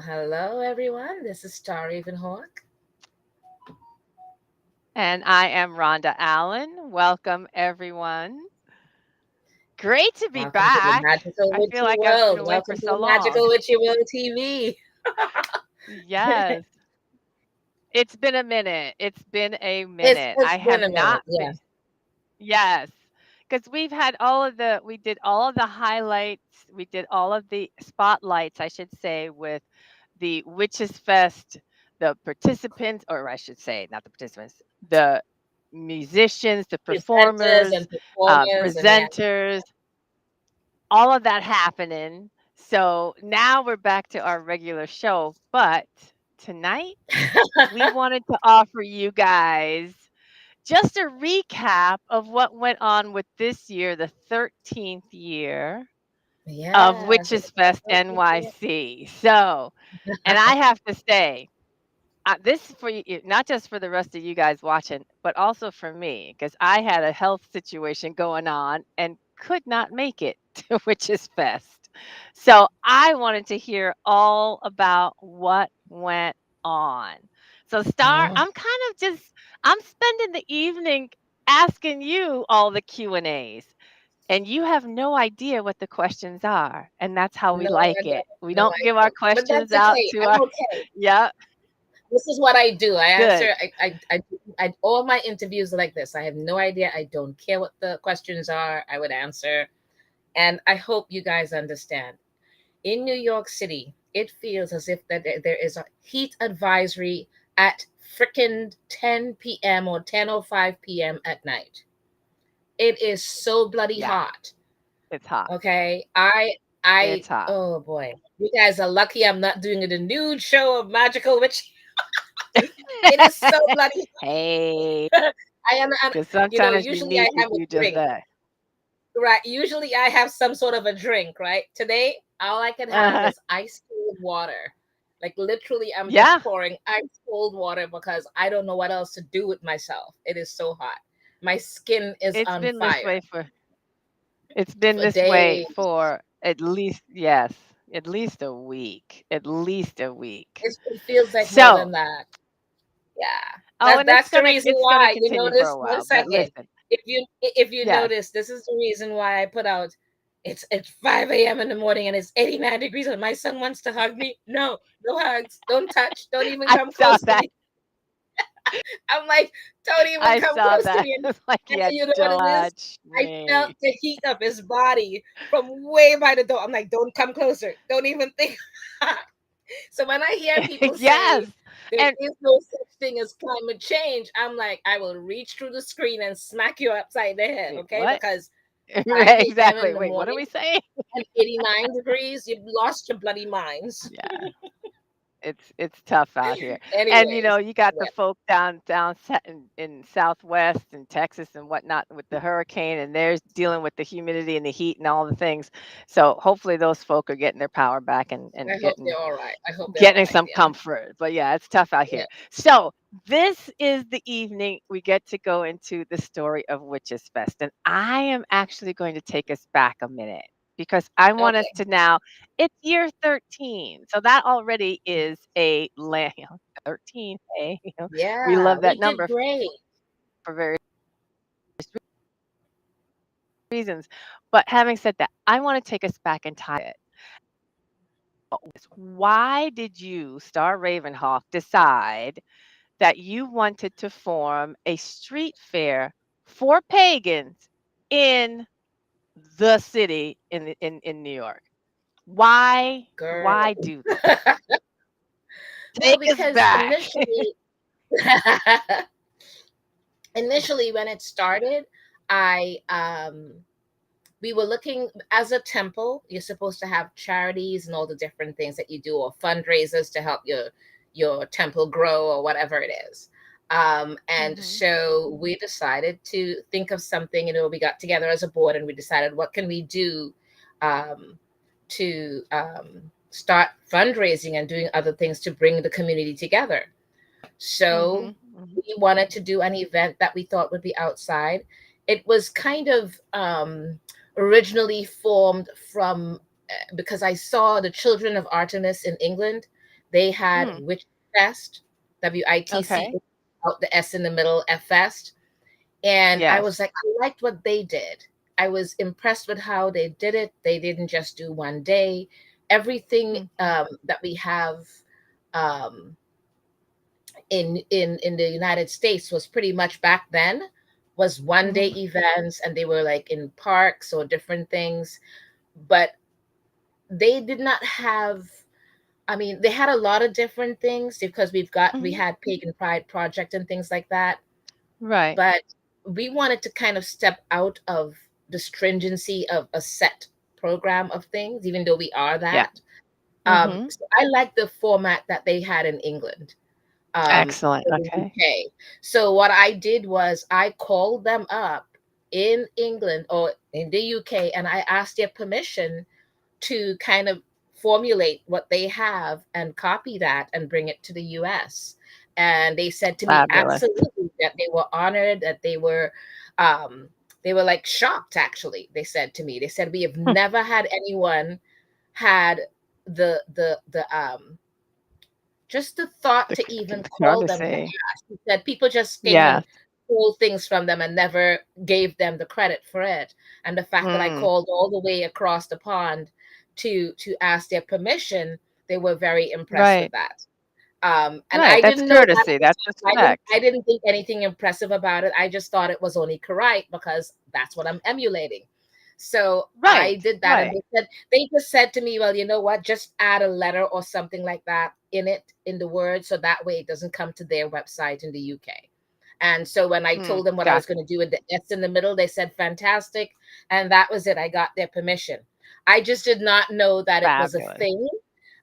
hello everyone. This is Starr Ravenhawk. And I am Rhonda Allen. Welcome, everyone. Great to be Welcome to the back. Magical I feel Witchy like I've been World. away for Welcome to so the long. Magical Witchy World TV. Yes, it's been a minute. It's been a it's minute. it's I been have a minute. not Yeah. been, yes, because we did all of the highlights, we did all of the spotlights, I should say, with the Witches Fest, the participants, or I should say, not the participants, the musicians, the Presenters performers, and performers and yeah. presenters, all of that happening. So now we're back to our regular show. But tonight, we wanted to offer you guys just a recap of what went on with this year, the 13th year of Yes, Witches it's my Fest birthday here. NYC. So, and I have to say, this is for you, not just for the rest of you guys watching, but also for me, because I had a health situation going on and could not make it to Witches Fest. So I wanted to hear all about what went on. So, Star, Oh, I'm spending the evening asking you all the Q&As. And you have no idea what the questions are. And that's how we no, I like don't. it. We No, don't I give our don't. But questions that's out okay. to I'm our, okay. yeah, This is what I do. I good. answer. All my interviews are like this. I have no idea. I don't care what the questions are. I would answer, and I hope you guys understand. In New York City, it feels as if that there is a heat advisory at frickin' 10 p.m. or 10:05 p.m. at night. It is so bloody Yeah, hot. it's hot. Okay. I It's hot. oh boy. You guys are lucky I'm not doing the nude show of Magical Witch. It is so bloody Hey, hot. I am and because sometimes you usually I need to have a do just drink. that. Right. Usually I have some sort of a drink, right? Today, all I can have Uh-huh. is ice cold water. Like literally, I'm just Yeah, pouring ice cold water because I don't know what else to do with myself. It is so hot. My skin is it's on been this fire way it's been for this way days. for at least, yes, at least a week. At least a week. It feels like more So, than that. Yeah. oh, and That's the reason it's gonna why. You continue for notice a one while. But second. listen, If you yes. notice, this is the reason why I put out it's 5 a.m. in the morning and it's 89 degrees and my son wants to hug me. No, no hugs. Don't touch. Don't even I come saw close to that. me. I'm like, don't even I come saw close to that. me. It's like, And yeah, you know what it is? touch I felt me. the heat of his body from way by the door. I'm like, don't come closer. Don't even think. So when I hear people say Yes. there And is no such thing as climate change, I'm like, I will reach through the screen and smack you upside the head, wait, okay? what? Because 5 a.m. in Exactly. the Wait, what are morning we saying? and 89 degrees, you've lost your bloody minds. Yeah. It's tough out here. And, Anyways, you got the yeah, folk in Southwest and Texas and whatnot with the hurricane, and they're dealing with the humidity and the heat and all the things. So, hopefully those folk are getting their power back I and hope they're all right. I hope they're all getting right. some Yeah, comfort. But yeah, it's tough out yeah. here. So, this is the evening we get to go into the story of Witches Fest. And I am actually going to take us back a minute because I want us Okay. to now, it's year 13. So that already is a 13. Hey, we Yeah, love that we did number great. for various reasons. But having said that, I want to take us back in time. Why did you, Star Ravenhawk, decide that you wanted to form a street fair for pagans in the city in New York? Girl. Why do that? Well, Take us because back. initially when it started, I we were looking as a temple, you're supposed to have charities and all the different things that you do or fundraisers to help your temple grow or whatever it is. And Mhm. so we decided to think of something, we got together as a board and we decided what can we do um, to start fundraising and doing other things to bring the community together. So Mhm. Mhm. we wanted to do an event that we thought would be outside. It was kind of originally formed from because I saw the Children of Artemis in England. They had Mm. Witchfest, WITC, Okay. out the S in the middle, F Fest. And I was Yes. like, I liked what they did. I was impressed with how they did it. They didn't just do one day. Everything Mhm. that we have um, in the United States was pretty much back then was one day Mhm. events, and they were like in parks or different things. But they did not have, I mean, they had a lot of different things because we Mhm. had Pagan Pride Project and things like that. Right. But we wanted to kind of step out of the stringency of a set program of things, even though we are Yeah. that. Mhm. So I like the format that they had in England, Excellent. in the Okay. UK. So what I did was I called them up in England or in the UK, and I asked their permission to kind of formulate what they have and copy that and bring it to the US. And they said to me, Fabulous. absolutely, that they were honored, that um, they were like shocked, actually. They said to me, they said, we have Hmm. never had anyone had the just the thought to even The call them to courtesy. ask. He said people just came and Yes. stole things from them and never gave them the credit for it. And the fact that I Mm. called all the way across the pond to ask their permission, they were very impressed with Right. that. And Right. I That's didn't know that at courtesy. the That's time. respect. I didn't think anything impressive about it. I just thought it was only correct because that's what I'm emulating. So I Right. did that, and Right. they just said to me, "Well, you know what? Just add a letter or something like that in it in the word, so that way it doesn't come to their website in the UK." And so when I Mm. told them what I was going Gotcha. to do with the S in the middle, they said fantastic, and that was it. I got their permission. I just did not know that it was a Fabulous. thing.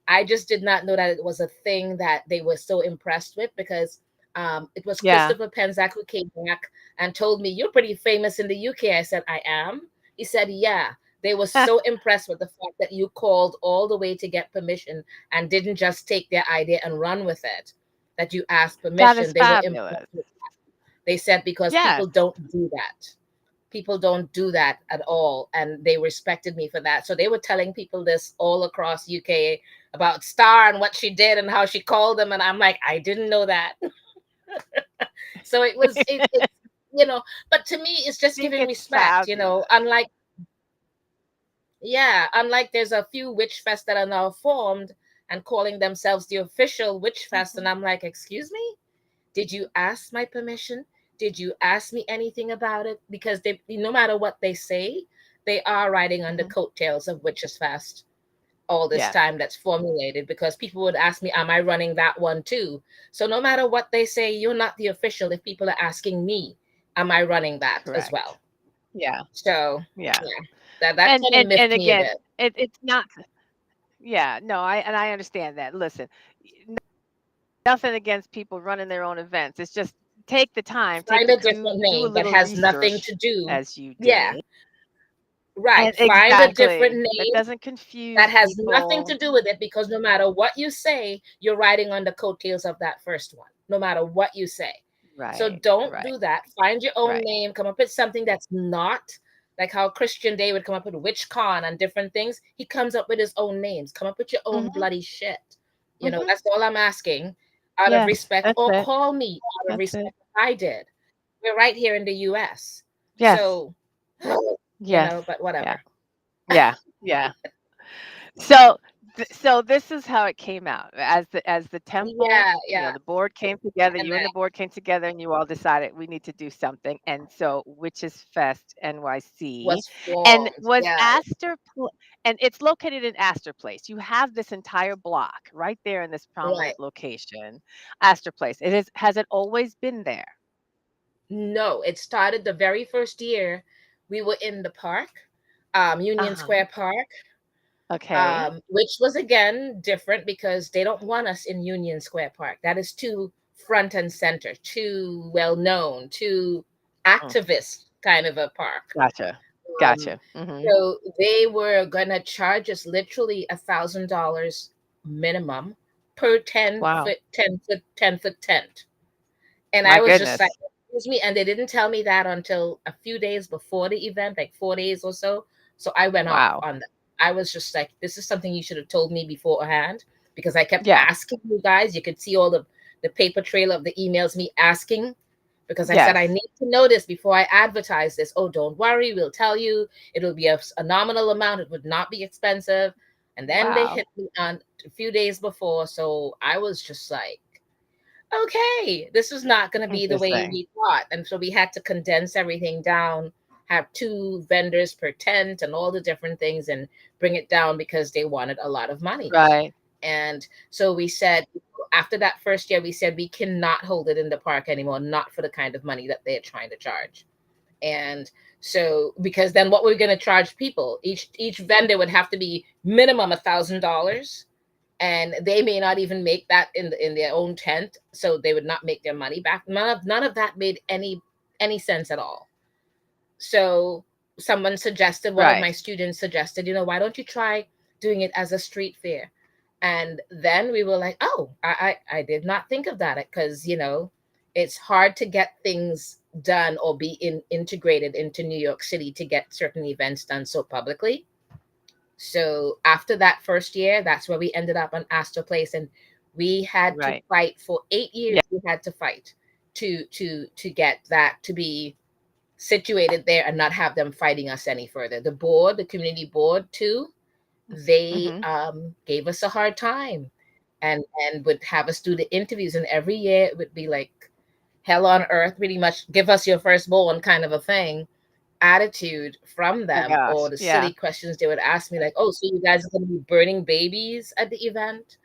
I just did not know that it was a thing that they were so impressed with because it was Yeah. Christopher Penzak who came back and told me, "You're pretty famous in the UK." I said, "I am." He said, "Yeah." They were so impressed with the fact that you called all the way to get permission and didn't just take their idea and run with it, that you asked That is permission. They were impressed fabulous. with that. They said, because Yes. people don't do that. People don't do that at all, and they respected me for that. So they were telling people this all across UK about Starr and what she did and how she called them, and I'm like, I didn't know that. So it was it but to me it's I just think giving it's respect, fabulous. unlike, yeah, unlike there's a few witch fests that are now formed and calling themselves the official witch fest, and Mhm. I'm like, excuse me, did you ask my permission? Did you ask me anything about it? Because they, no matter what they say, they are riding on the Mhm. coattails of Witches Fest all this Yes. time that's formulated, because people would ask me, am I running that one too? So no matter what they say, you're not the official if people are asking me, am I running that as Correct. well? Yeah. So Yeah. yeah, that And kind of and miffed and me a again, bit. it's not. Yeah. No. I understand that. Listen, nothing against people running their own events. It's just take the time, Find a different do a name that little has nothing research to do. as you Yeah, did. right. And Find a different exactly. That name doesn't that confuse has nothing to people. do with it, because no matter what you say, you're riding on the coattails of that first one, no matter what you say. So Right. don't Right. do that. Find your own Right. name, come up with something that's not like how Christian Day would come up with Witch Con and different things. He comes up with his own names. Come up with your own Mhm. bloody shit. Mhm. That's all I'm asking, out of Yes. respect, That's or it. call me out of That's it. respect. I did. We're right here in the US. Yes. So, Yes. but Yeah. whatever. Yeah. Yeah. So so this is how it came out. As the temple, Yeah, yeah. the board came together, And you and the board came together and you all decided we need to do something. And so Witches Fest NYC was and formed. was Yeah, and it's located in Astor Place. You have this entire block right there in this right. prominent location, Astor Place. Has it always been there? No, it started the very first year we were in the park, Union Uh-huh. Square Park, Okay. which was again different because they don't want us in Union Square Park. That is too front and center, too well known, too Mm, activist kind of a park. gotcha. Um, Gotcha. Mhm. so they were gonna charge us literally $1,000 minimum per 10 Wow. foot, 10 foot tent. And I My was just like, goodness. excuse me. And they didn't tell me that until a few days before the event, like 4 days or so. So I went off Wow. on that. I was just like, this is something you should have told me beforehand. because I kept Yeah. asking you guys. You could see all the paper trail of the emails me asking, because I said I Yes. need to know this before I advertise this. Oh, don't worry, we'll tell you. It'll be a nominal amount. It would not be expensive. And then they Wow. hit me on a few days before, so I was just like, okay, this is not going to be the way Interesting. we thought. And so we had to condense everything down, have two vendors per tent and all the different things, and bring it down because they wanted a lot of money. Right. And so we said, after that first year, we said we cannot hold it in the park anymore, not for the kind of money that they're trying to charge. And so, because then what we're going to charge people, each vendor would have to be minimum $1,000, and they may not even make that in their own tent, so they would not make their money back. None of that made any sense at all. So someone suggested, one of my Right. students suggested, why don't you try doing it as a street fair? And then we were like, oh, I did not think of that, because it's hard to get things done or be integrated into New York City to get certain events done so publicly. So after that first year, that's where we ended up on Astor Place, and we had to Right. fight for 8 years. Yeah. We had to fight to get that to be situated there and not have them fighting us any further. The board, the community board too, they Mhm. gave us a hard time, and would have us do the interviews, and every year it would be like hell on earth, pretty much. Give us your firstborn kind of a thing attitude from My them, or gosh. the Yeah. silly questions they would ask me, like, oh, so you guys are going to be burning babies at the event,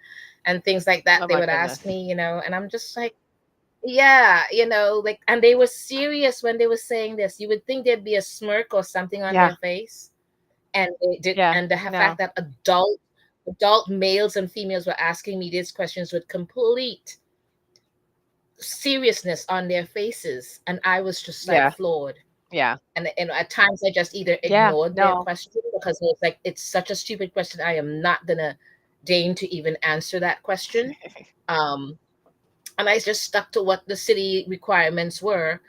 and things like that Oh they my would ask goodness. me, and I'm just like, yeah, like, and they were serious when they were saying this. You would think there'd be a smirk or something on Yeah. their face, and they did. Yeah. And the fact No. that adult males and females were asking me these questions with complete seriousness on their faces, and I was just like Yeah. floored. Yeah. And at times I just either Yeah. ignored their No. question, because it's like, it's such a stupid question, I am not gonna deign to even answer that question. um and I just stuck to what the city requirements were.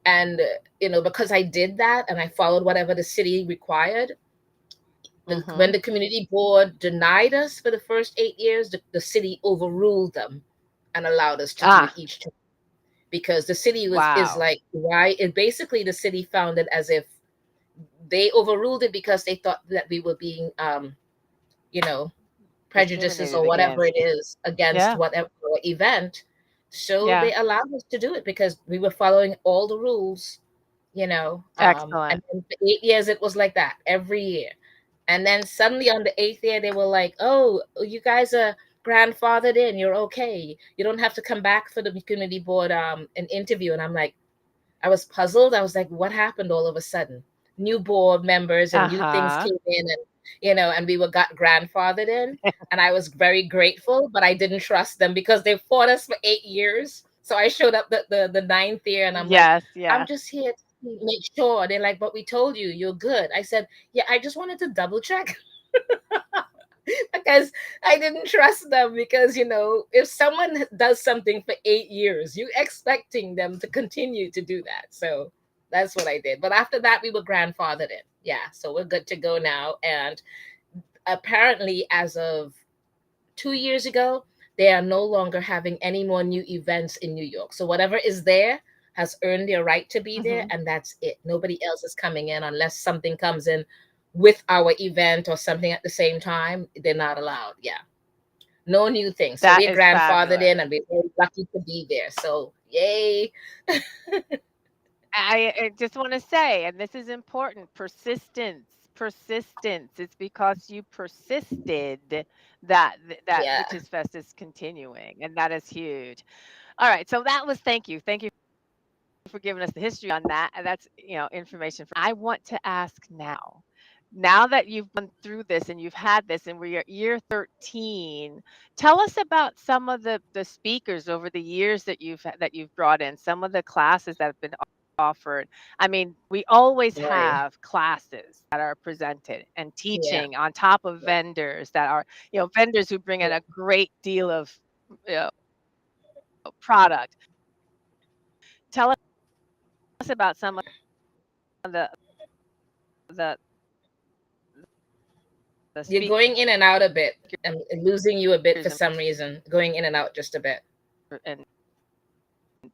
And because I did that and I followed whatever the city required, when Mhm. the community board denied us for the first 8 years, the city overruled them and allowed us to do it Ah. each time, because the city is Wow. like, why? It basically, the city found it as if they overruled it because they thought that we were being you know prejudices Discriminated or whatever it against. is against Yeah. whatever event. So Yeah. they allowed us to do it because we were following all the rules. And Excellent. then for 8 years it was like that every year. And then suddenly on the eighth year they were like, oh, you guys are grandfathered in, you're okay, you don't have to come back for the community board an interview. And I'm like, I was puzzled. I was like, what happened all of a sudden? New board members and new things Uh-huh. came in, and we were got grandfathered in. And I was very grateful, but I didn't trust them because they fought us for 8 years. So I showed up the ninth year, and I'm like, Yes, I'm yeah. just here to make sure. They're like, but we told you you're good. I said, yeah, I just wanted to double check. Because I didn't trust them, because if someone does something for 8 years, you expecting them to continue to do that. So that's what I did. But after that, we were grandfathered in. Yeah, so we're good to go now. And apparently, as of 2 years ago, they are no longer having any more new events in New York. So whatever is there has earned their right to be there, Mhm. and that's it. Nobody else is coming in unless something comes in with our event or something at the same time. They're not allowed. Yeah, no new things. So That we're is grandfathered fabulous. in, and we're very lucky to be there. So yay! I just wanna say, and this is important, persistence, persistence. It's because you persisted that Yeah, Witches Fest is continuing, and that is huge. Alright, so that was thank you for giving us the history on that, and that's, information for I want to ask now that you've gone through this and you've had this and we're at year 13, tell us about some of the speakers over the years that you've brought in, some of the classes that have been offered. I mean, we always boy. have classes that are presented and Yeah, teaching on top of yeah, vendors that are, vendors who bring in a yeah. great deal of, you know, product. Tell us about some of the the You're speakers going in and out a bit. I'm losing you a bit for and some reason. Going in and out just a bit.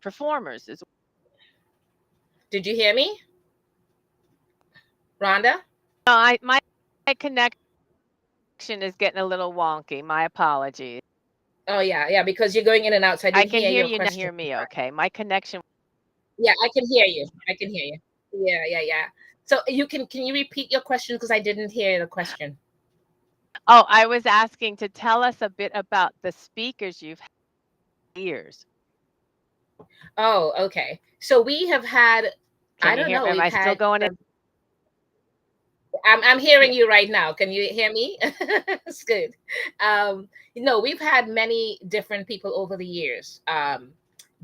performers as Did you hear me, Rhonda? well. My connection is getting a little wonky. My apologies. Oh yeah, yeah, because you're going in and out, so I I didn't can hear hear your you now. question. Hear me okay? My connection. Yeah, I can hear you. I can hear you. Yeah, yeah, yeah. So can you repeat your question because I didn't hear the question. Oh, I was asking to tell us a bit about the speakers you've had years. Oh, okay. So we have had, I Can you don't hear? know, Am we've I still had going in? I'm hearing Yeah. you right now. Can you hear me? It's good. We've had many different people over the years.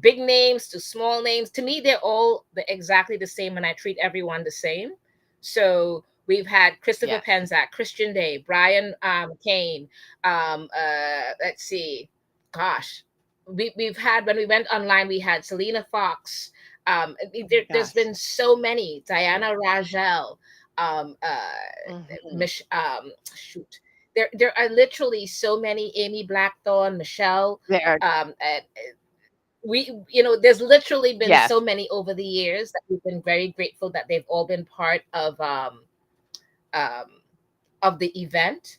Big names to small names. To me, they're all exactly the same, and I treat everyone the same. So we've had Christopher Yes. Penzak, Christian Day, Brian Kane. Let's see, gosh, we've had when we went online, we had Selena Fox. Oh my There's gosh. been so many. Diana Rajel, um uh Hmm. Mich- shoot there are literally so many, Amy Blackthorn, Michelle, There. and we there's literally been Yes. so many over the years that we've been very grateful that they've all been part um of the event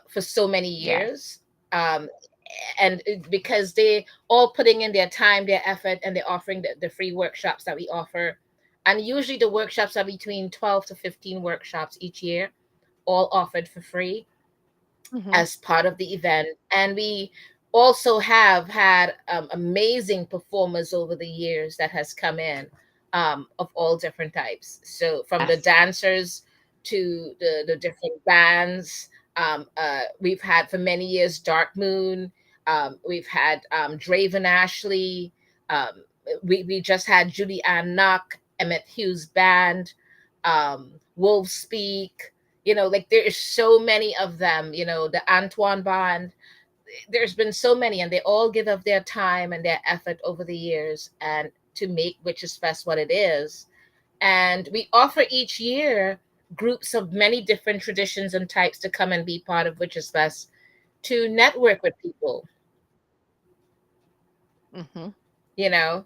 for so many Yes. years. um because they all putting in their time, their effort, and they're offering the free workshops that we offer. And usually the workshops are between 12 to 15 workshops each year, all offered for free Hmm. as part of the event. And we also have had amazing performers over the years that has come in, of all different types. So from the Yes. dancers to the different bands. We've had for many years Dark Moon. We've had Draven Ashley. We just had Julie Ann Nuck, Emmett Hughes Band, Wolf Speak. Like there is so many of them. The Antoine Band. There's been so many, and they all give up their time and their effort over the years and to make Witches Fest what it is. And we offer each year groups of many different traditions and types to come and be part of Witches Fest, to network with people. Hmm.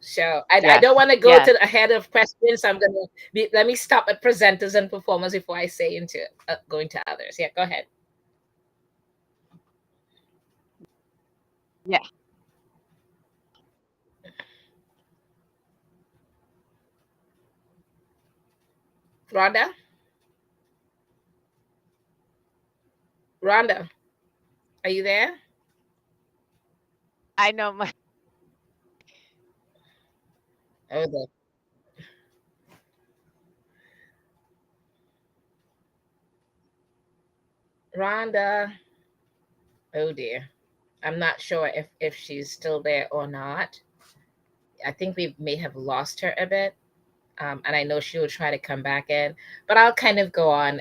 So I don't Yes. want to go Yes. to ahead of questions. I'm gonna let me stop at presenters and performers before I say into going to others. Yeah, go ahead, Yeah. Rhonda. Rhonda, are you there? I know my. Oh, the Rhonda. Oh dear. I'm not sure if she's still there or not. I think we may have lost her a bit. And I know she will try to come back in, but I'll kind of go on.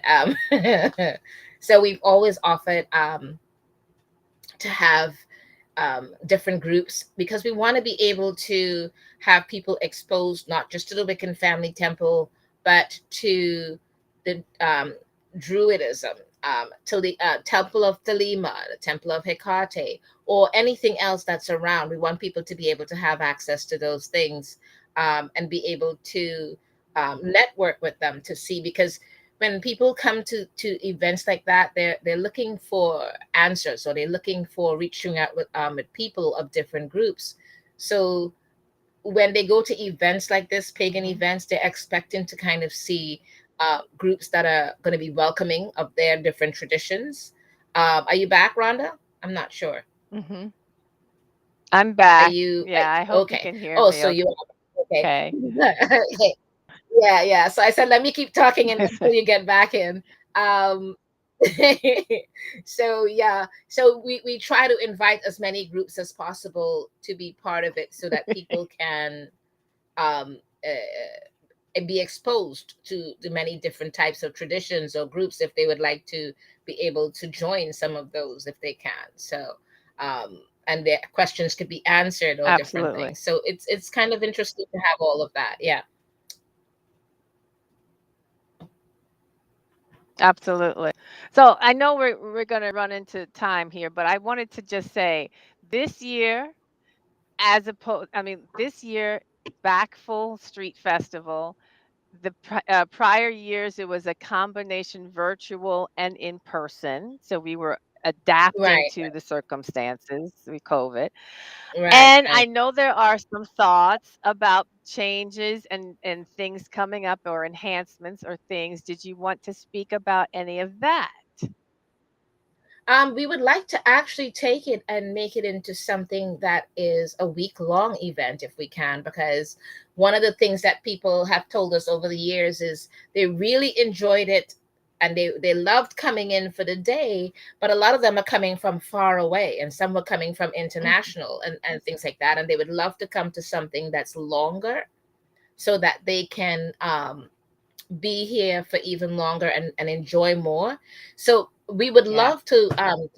So we've always offered to have different groups because we want to be able to have people exposed not just to the Wiccan family temple, but to the Druidism, to the Temple of Thelema, the Temple of Hecate, or anything else that's around. We want people to be able to have access to those things, and be able to network with them to see, because when people come to events like that, they're looking for answers, or they're looking for reaching out with people of different groups. So when they go to events like this, pagan Hmm. events, they're expecting to kind of see groups that are going to be welcoming of their different traditions. Are you back, Rhonda? I'm not sure. Hmm. I'm Are back. you Yeah. I hope you okay? can hear Oh, me. so you are okay. Okay. Yeah, yeah. So I said, let me keep talking until you get back in. Um, so yeah, so we try to invite as many groups as possible to be part of it, so that people can um, be exposed to the many different types of traditions or groups, if they would like to be able to join some of those if they can. So and their questions could be answered, or different Absolutely. things. So it's kind of interesting to have all of that. Yeah. Absolutely. So I know we're going to run into time here, but I wanted to just say this year, as opposed, I mean, this year, back full street festival. Prior years, it was a combination virtual and in person. So we were adapting Right, to the circumstances with COVID. right, And right. I know there are some thoughts about changes and things coming up or enhancements or things. Did you want to speak about any of that? We would like to actually take it and make it into something that is a week long event if we can, because one of the things that people have told us over the years is they really enjoyed it and they loved coming in for the day, but a lot of them are coming from far away and some were coming from international and things like that. And they would love to come to something that's longer so that they can be here for even longer and enjoy more. So we would Yeah. love to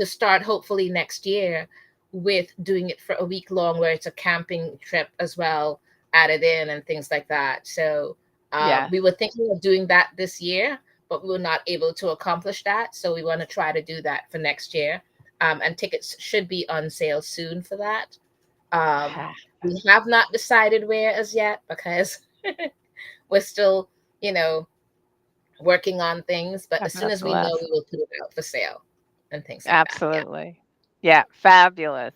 start hopefully next year with doing it for a week long where it's a camping trip as well added in and things like that. So Yes. we were thinking of doing that this year, but we were not able to accomplish that. So we want to try to do that for next year. And tickets should be on sale soon for that. Um, we have not decided where as yet because we're still, you know, working on things, but as soon God as we know, bless. we will put it out for sale and things like that. Yeah. Absolutely. Yeah, fabulous.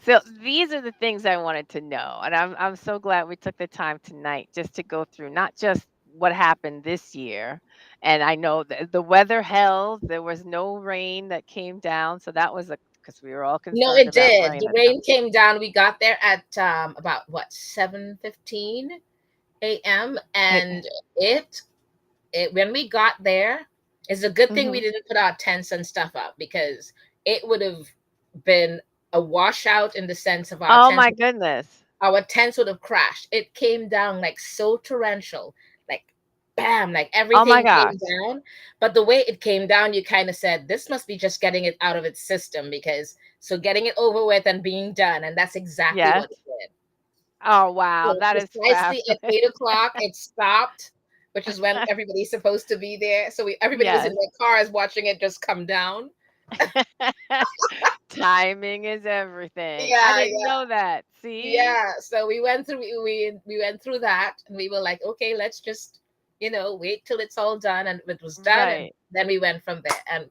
So these are the things I wanted to know, and I'm so glad we took the time tonight just to go through not just what happened this year, and I know the weather held. There was no rain that came down, so that was a because we were all No, concerned it about did. rain The at some. rain came down. We got there at about what 7:15 a.m. It, and it it when we got there, it's a good thing we hmm didn't put our tents and stuff up because it would have been a washout in the sense of Oh my goodness! our tents would have crashed. It came down like so torrential, like bam, like Oh my everything came gosh! down. But the way it came down, you kind of said, this must be just getting it out of its system because so getting it over with and being done. And that's exactly Yes. what it did. Oh wow, So that is precisely at fabulous. 8 o'clock, it stopped, which is when everybody's supposed to be there. So everybody was in Yes. their cars watching it just come down. Timing is everything. I Yeah, didn't know that. See? yeah, so we went through we went through that and we were like, okay, let's just, wait till it's all done. And it was done and Right. then we went from there. And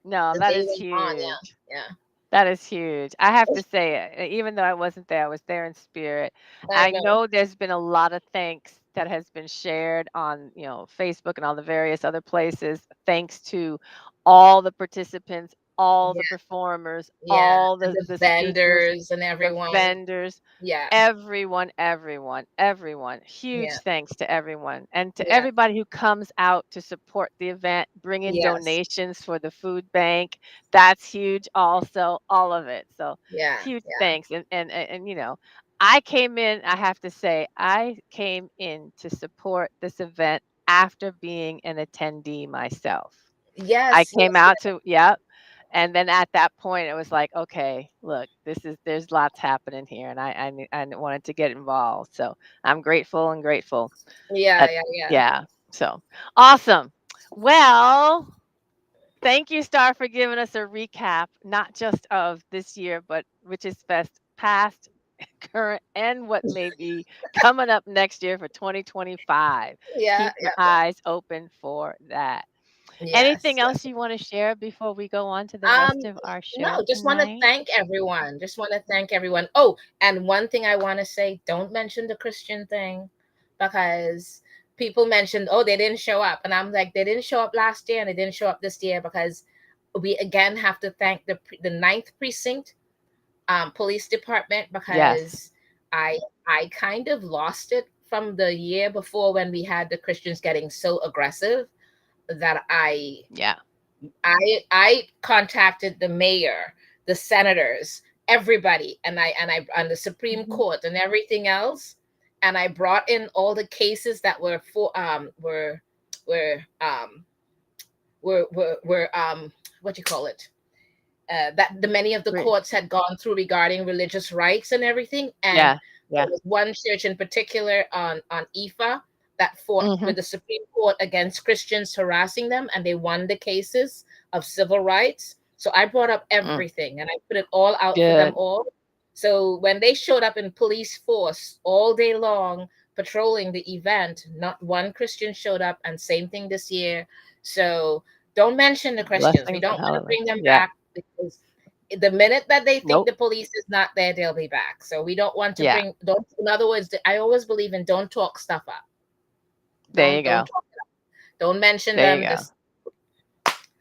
No, the that day is went on. huge. Yeah. That is huge. I have to say, even though I wasn't there, I was there in spirit. Yeah. I I know. know there's been a lot of thanks that has been shared on, Facebook and all the various other places, thanks to all the participants, all the Yeah, performers, yeah. all And the the speakers, vendors and the everyone. vendors, Yeah. everyone, everyone, everyone. Huge Yeah. thanks to everyone and to Yeah. everybody who comes out to support the event, bring in Yes. donations for the food bank. That's huge also, all of it. So Yeah. huge Yeah. thanks. And I came in, I have to say, I came in to support this event after being an attendee myself. I Yes. came Yes. out to, yep. And then at that point, it was like, okay, look, there's lots happening here, and I wanted to get involved. So I'm grateful and grateful. Yeah. That, Yeah. Yeah. yeah. So awesome. Well, thank you, Star, for giving us a recap, not just of this year, but Witches Fest past, current, and what may be coming up next year for 2025. Yeah. Keep your eyes open for that. Yeah. Anything Yes. else you want to share before we go on to the Um, rest of our no, show just want to tonight? thank everyone. Just want to thank everyone. Oh, and one thing I want to say, don't mention the Christian thing because people mentioned, oh, they didn't show up. And I'm like, they didn't show up last year and they didn't show up this year because we again have to thank the ninth precinct police department Yes. because I kind of lost it from the year before when we had the Christians getting so aggressive that Yeah. I contacted the mayor, the senators, everybody, and the Supreme Mhm. Court and everything else, and I brought in all the cases that were what you call it, that the many of the Great. courts had gone through regarding religious rights and everything. And Yeah. there Yeah. was one church in particular on IFA that fought Mhm. with the Supreme Court against Christians harassing them, and they won the cases of civil rights. So I brought up Mm. everything and I put it all out for them Good. all. So when they showed up in police force all day long patrolling the event, not one Christian showed up, and same thing this year. So don't mention the Christians. We Blessings don't and want to hallelujah. bring them Yeah. back because the minute that they think Nope. the police is not there, they'll be back. So we don't want to Yeah. bring, don't, in other words, I always believe in don't talk stuff up. There you Don't go. talk, don't mention There you them. go. Just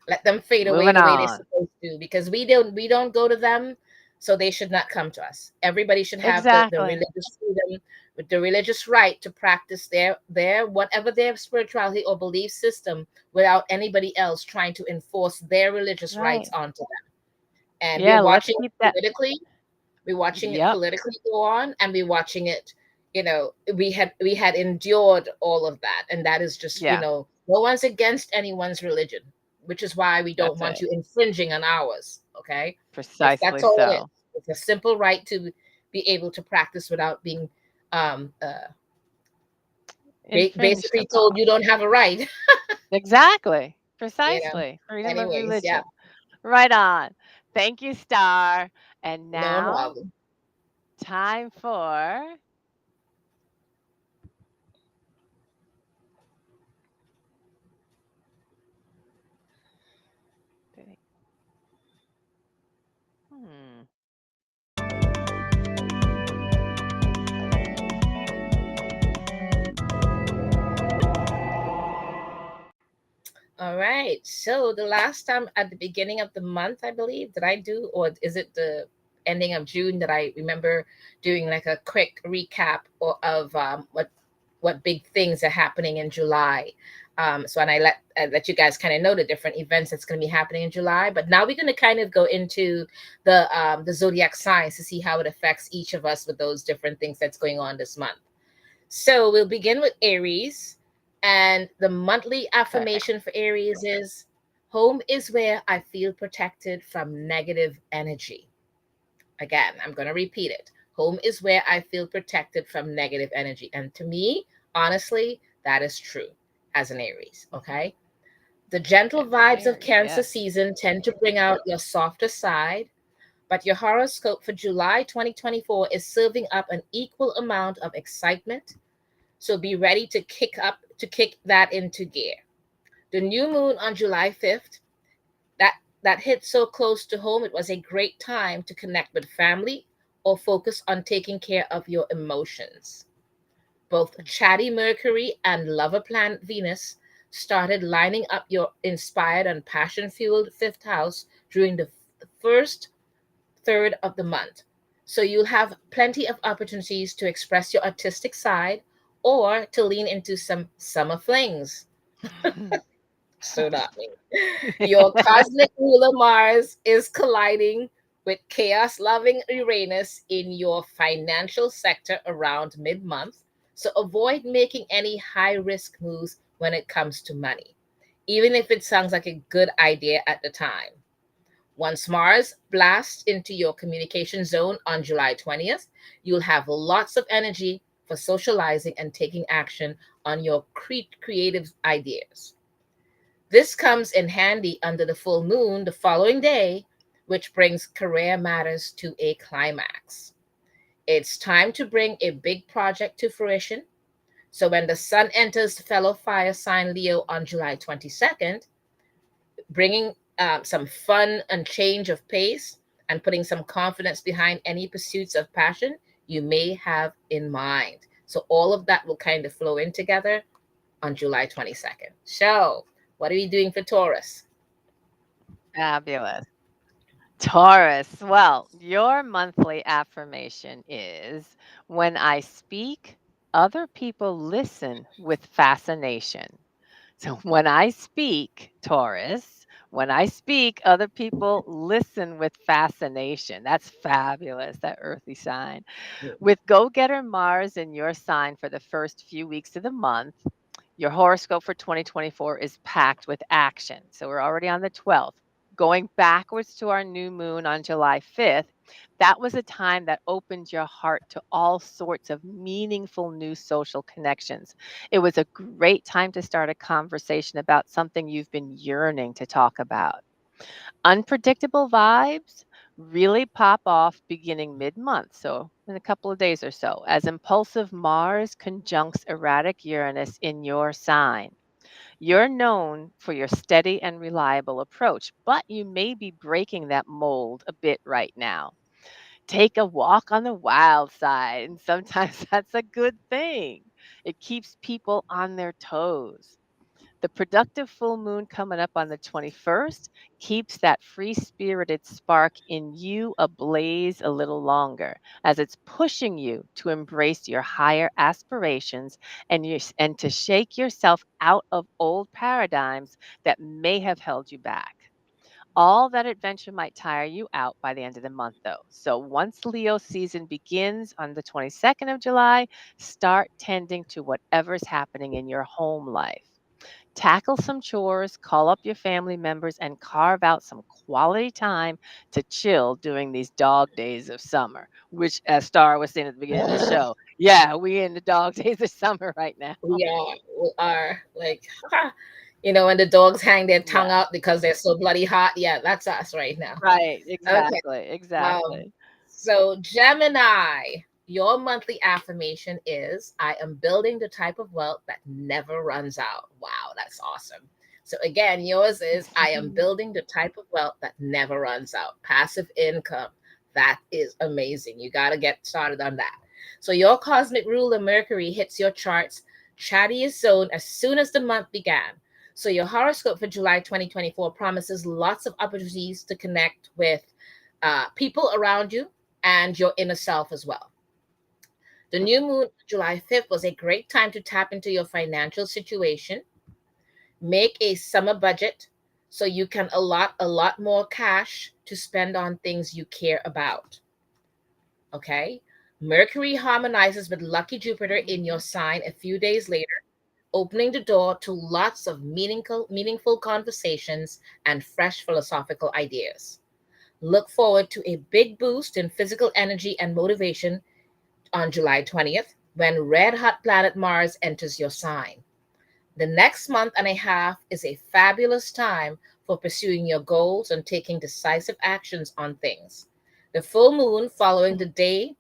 let them fade away Moving the way they're on. supposed to, because we don't go to them, so they should not come to us. Everybody should have the Exactly. religious freedom, with the religious right to practice their whatever their spirituality or belief system without anybody else trying to enforce their religious rights Right. onto them. And we're Yeah, let's watching keep it that. politically. We're watching it Yep. politically go on, and we're watching it. We had endured all of that, and that is just, Yeah, no one's against anyone's religion, which is why we don't that's want it. you infringing on ours. Okay, that's Precisely all it is. so. It's a simple right to be able to practice without being um uh, Infringed basically told upon. you don't have a right. Exactly. you know. Precisely. Freedom of Anyways, yeah, religion. Right on. Thank you, Star. And no now, problem. time for. Hmm. All right. So the last time at the beginning of the month, I believe, did I do, or is it the ending of June that I remember doing like a quick recap of what big things are happening in July. So and I let you guys kind of know the different events that's going to be happening in July. But now we're going to kind of go into the zodiac signs to see how it affects each of us with those different things that's going on this month. So we'll begin with Aries. And the monthly Okay. affirmation for Aries is home is where I feel protected from negative energy. Again, I'm going to repeat it. Home is where I feel protected from negative energy. And to me, honestly, that is true as an Aries. Okay. The gentle As an vibes of Aries, Cancer yes. season tend to bring out your softer side, but your horoscope for July 2024 is serving up an equal amount of excitement, so be ready to kick that into gear. The new moon on July 5th, that hit so close to home, it was a great time to connect with family or focus on taking care of your emotions. Both chatty Mercury and lover planet Venus started lining up your inspired and passion fueled fifth house during the first third of the month. So you'll have plenty of opportunities to express your artistic side or to lean into some summer flings. So not me. Your cosmic ruler Mars is colliding with chaos loving Uranus in your financial sector around mid month. So avoid making any high risk moves when it comes to money, even if it sounds like a good idea at the time. Once Mars blasts into your communication zone on July 20th, you'll have lots of energy for socializing and taking action on your creative ideas. This comes in handy under the full moon the following day, which brings career matters to a climax. It's time to bring a big project to fruition. So when the sun enters fellow fire sign Leo on July 22nd, bringing some fun and change of pace and putting some confidence behind any pursuits of passion you may have in mind. So all of that will kind of flow in together on July 22nd. So, what are we doing for Taurus? Fabulous. Taurus. Well, your monthly affirmation is when I speak, other people listen with fascination. So when I speak, Taurus, when I speak, other people listen with fascination. That's fabulous, that earthy sign. With go getter Mars in your sign for the first few weeks of the month, your horoscope for 2024 is packed with action. So we're already on the 12th. Going backwards to our new moon on July 5th, That was a time that opened your heart to all sorts of meaningful new social connections. It was a great time to start a conversation about something you've been yearning to talk about. Unpredictable vibes really pop off beginning mid month, so in a couple of days or so, as impulsive Mars conjuncts erratic Uranus in your sign. You're known for your steady and reliable approach, but you may be breaking that mold a bit right now. Take a walk on the wild side, and sometimes that's a good thing. It keeps people on their toes. The productive full moon coming up on the 21st keeps that free spirited spark in you ablaze a little longer, as it's pushing you to embrace your higher aspirations and to shake yourself out of old paradigms that may have held you back. All that adventure might tire you out by the end of the month, though. So once Leo season begins on the 22nd of July, start tending to whatever's happening in your home life. Tackle some chores, call up your family members, and carve out some quality time to chill during these dog days of summer, which, as Starr was saying at the beginning of the show, yeah, we in the dog days of summer right now. We are like, when the dogs hang their tongue Yeah, out because they're so bloody hot. Yeah, that's us right now. right. Okay. Exactly. Um, Exactly. so Gemini, your monthly affirmation is I am building the type of wealth that never runs out. Wow, that's awesome. So again, yours is I am building the type of wealth that never runs out. Passive income. That is amazing. You got to get started on that. So your cosmic ruler Mercury hits your charts chattiest zone as soon as the month began. So your horoscope for July 2024 promises lots of opportunities to connect with people around you and your inner self as well. The new moon, July 5th, was a great time to tap into your financial situation, make a summer budget so you can allot a lot more cash to spend on things you care about. Okay? Mercury harmonizes with lucky Jupiter in your sign a few days later, opening the door to lots of meaningful conversations and fresh philosophical ideas. Look forward to a big boost in physical energy and motivation on July 20th when red hot planet Mars enters your sign. The next month and a half is a fabulous time for pursuing your goals and taking decisive actions on things. The full moon following the day,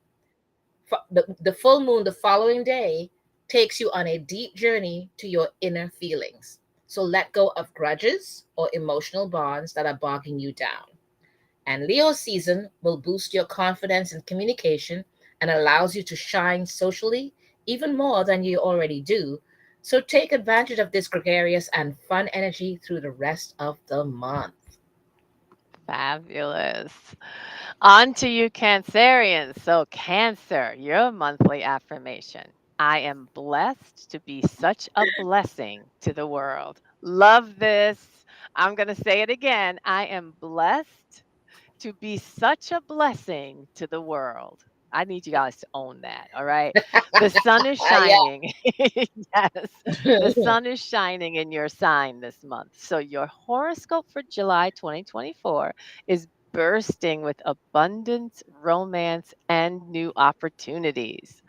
the full moon the following day takes you on a deep journey to your inner feelings. So let go of grudges or emotional bonds that are bogging you down. And Leo season will boost your confidence in communication and allows you to shine socially even more than you already do. So take advantage of this gregarious and fun energy through the rest of the month. Fabulous. On to you, Cancerians. So, Cancer, your monthly affirmation. I am blessed to be such a blessing to the world. Love this. I'm going to say it again. I am blessed to be such a blessing to the world. I need you guys to own that. All right. The sun is Yeah. shining. Yes. The sun is shining in your sign this month. So your horoscope for July 2024 is bursting with abundance, romance, and new opportunities.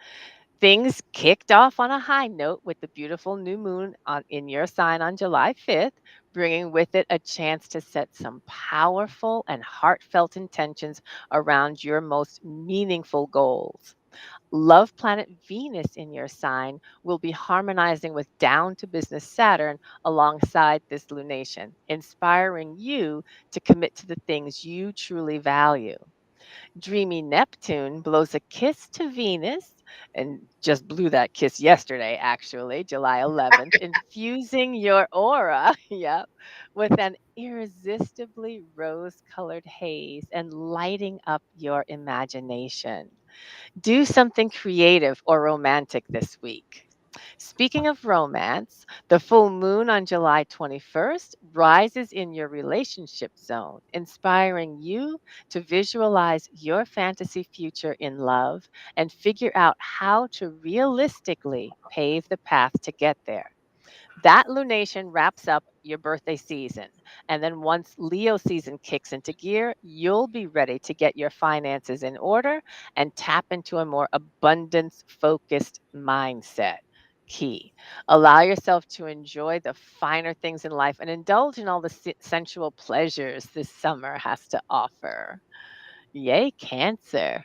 Things kicked off on a high note with the beautiful new moon in your sign on July 5th, bringing with it a chance to set some powerful and heartfelt intentions around your most meaningful goals. Love planet Venus in your sign will be harmonizing with down to business Saturn alongside this lunation, inspiring you to commit to the things you truly value. Dreamy Neptune blows a kiss to Venus and just blew that kiss yesterday, actually, July 11th, infusing your aura, yep, with an irresistibly rose colored haze and lighting up your imagination. Do something creative or romantic this week. Speaking of romance, the full moon on July 21st rises in your relationship zone, inspiring you to visualize your fantasy future in love and figure out how to realistically pave the path to get there. That lunation wraps up your birthday season. And then once Leo season kicks into gear, you'll be ready to get your finances in order and tap into a more abundance focused mindset. Key. Allow yourself to enjoy the finer things in life and indulge in all the sensual pleasures this summer has to offer. Yay, Cancer.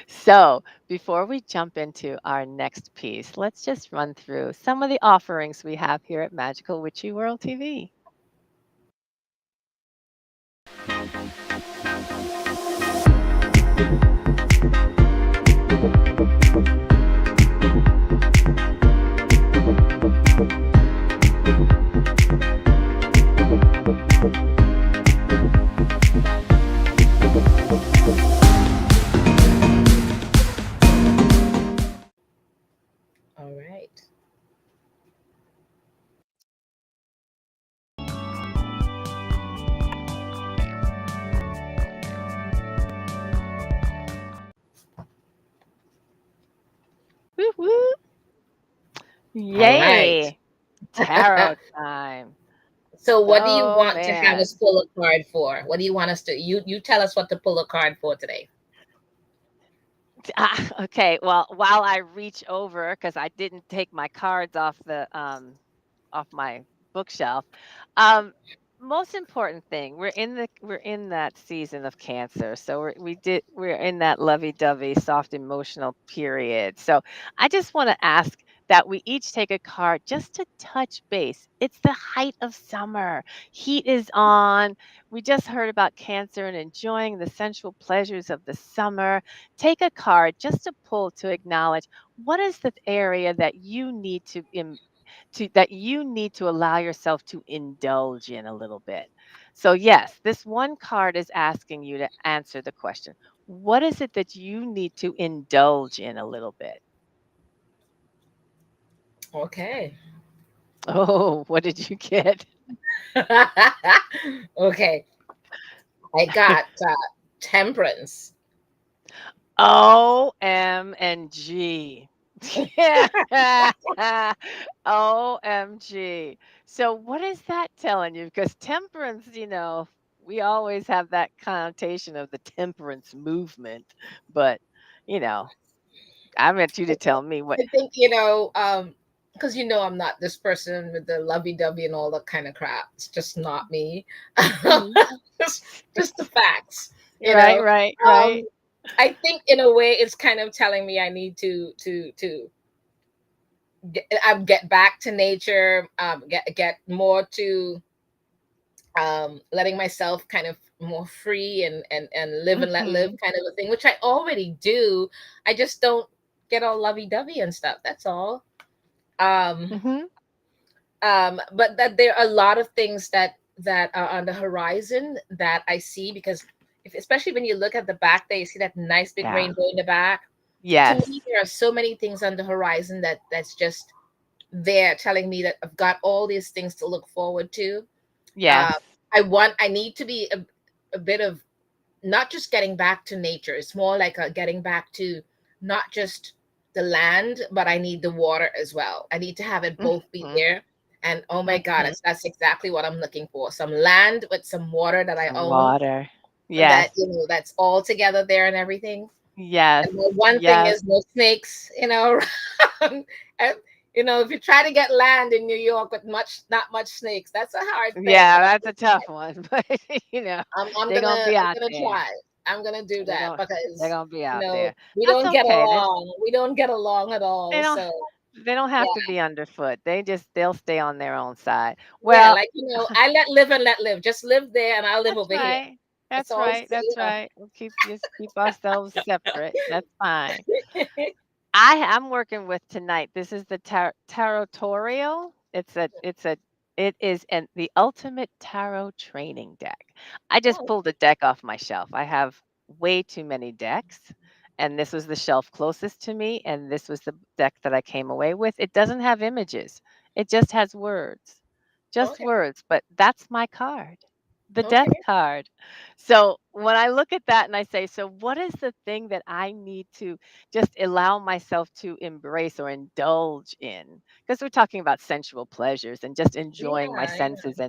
So, before we jump into our next piece, let's just run through some of the offerings we have here at Magical Witchy World TV. All right. Woo woo! All right. Yay! Tarot time. So what do you Oh want to have us man. pull a card for? What do you want us to you tell us what to pull a card for today? Okay, well, while I reach over, because I didn't take my cards off my bookshelf. Um, Most important thing, we're in that season of Cancer, so we're in that lovey-dovey, soft emotional period. So I just want to ask that we each take a card just to touch base. It's the height of summer. Heat is on. We just heard about Cancer and enjoying the sensual pleasures of the summer. Take a card just to pull to acknowledge what is the area that you need to allow yourself to indulge in a little bit. So yes, this one card is asking you to answer the question. What is it that you need to indulge in a little bit? Okay. Oh, what did you get? Okay. I got temperance. OMG. Yeah. OMG. So what is that telling you? Because temperance, we always have that connotation of the temperance movement. But, you know, I want you to tell me what. I think, because I'm not this person with the lovey-dovey and all that kind of crap. It's just not me. Mhm. just the facts, you Right, know. right, Um, right. I think in a way it's kind of telling me I need to get back to nature, get more to letting myself kind of more free and live and let live Mhm. kind of a thing, which I already do. I just don't get all lovey-dovey and stuff. That's all. Um, Mhm. but that there are a lot of things that are on the horizon that I see because especially when you look at the back there, you see that nice big Yeah. rainbow in the back. To Yes. me, there are so many things on the horizon that's just there telling me that I've got all these things to look forward to. Yes. Uh, I need to be a bit of not just getting back to nature. It's more like a getting back to not just the land, but I need the water as well. I need to have it both be Mhm. there. And oh my God, Mhm. that's exactly what I'm looking for. Some land with some water that I Some own, water. Yes. that that's all together there and everything. Yes. And the one thing Yes. is no snakes, and if you try to get land in New York with not much snakes, that's a hard thing. Yeah, But that's a tough one, but, I'm they're gonna gonna be I'm out gonna there. try. I'm gonna do They're that gon they're because gonna be out there. we That's don't get okay. along. We don't get along at They all. don't So they don't have yeah, to be underfoot. They'll stay on their own side. yeah, Well, like I let live and let live. Just live there, and I'll live that's over here. right. That's That's all. right. That's right. We'll keep ourselves separate. That's fine. Yeah. I'm working with tonight. This is the Tarotorial. It is the ultimate tarot training deck. I just Oh, pulled a deck off my shelf. I have way too many decks, and this was the shelf closest to me, and this was the deck that I came away with. It doesn't have images. It just has words. Just okay. words, but that's my card. the death Okay. card. So when I look at that and I say, so what is the thing that I need to just allow myself to embrace or indulge in? Because we're talking about sensual pleasures and just enjoying my Yeah. senses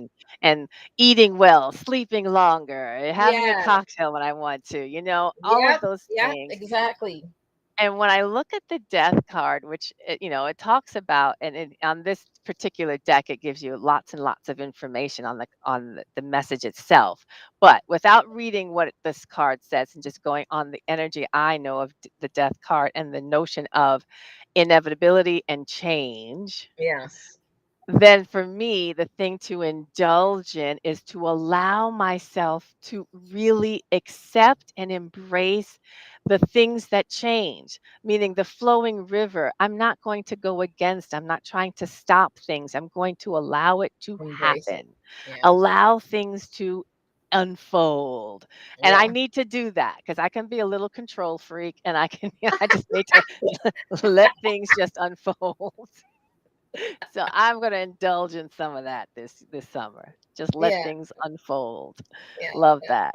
and eating well, sleeping longer, having a Yeah. cocktail when I want to, all of Yep. those Yep. things. Exactly. And when I look at the death card, which it talks about, and on this particular deck, it gives you lots and lots of information on the message itself. But without reading what this card says and just going on the energy I know of the death card and the notion of inevitability and change, Yes. then for me, the thing to indulge in is to allow myself to really accept and embrace the things that change, meaning the flowing river. I'm not going to go against, I'm not trying to stop things. I'm going to allow it to Embrace it. happen, Yeah. allow things to unfold. And I Yeah. need to do that because I can be a little control freak and I can, I just need to let things just unfold. So I'm gonna indulge in some of that this summer. Just let Yeah. things unfold. Yeah. Love that.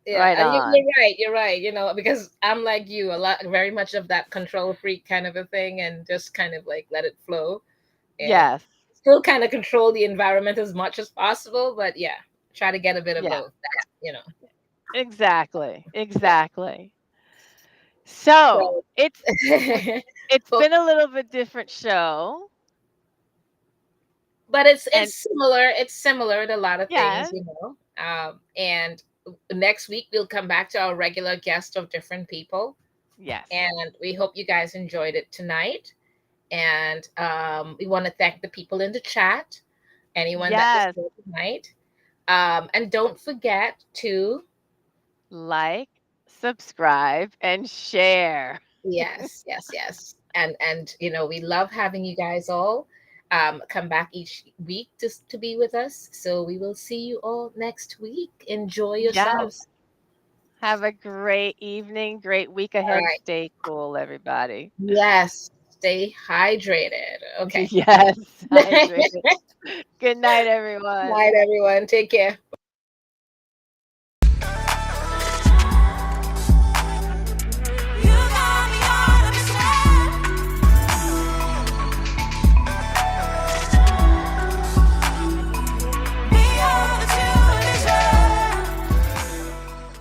Yeah, Right and you're on. right. You're right. Because I'm like you, a lot, very much of that control freak kind of a thing, and just kind of like let it flow, and Yes. still kind of control the environment as much as possible. But yeah, try to get a bit of Yeah. both. Exactly. Yeah. Exactly. So So, it's but been a little bit different show. but it's And similar. It's similar to a lot of things, yes, And next week we'll come back to our regular guest of different people, yes. and we hope you guys enjoyed it tonight. And we want to thank the people in the chat, anyone that was Yes. here tonight. And don't forget to, Like, subscribe, and share. yes, yes, yes. And we love having you guys all come back each week to be with us. So we will see you all next week. Enjoy Yes. yourselves. Have a great evening, great week All ahead. right. Stay cool, everybody. Yes. Stay hydrated. Okay. Yes, Night, hydrated. Good night, everyone. everyone. Take care. Bye.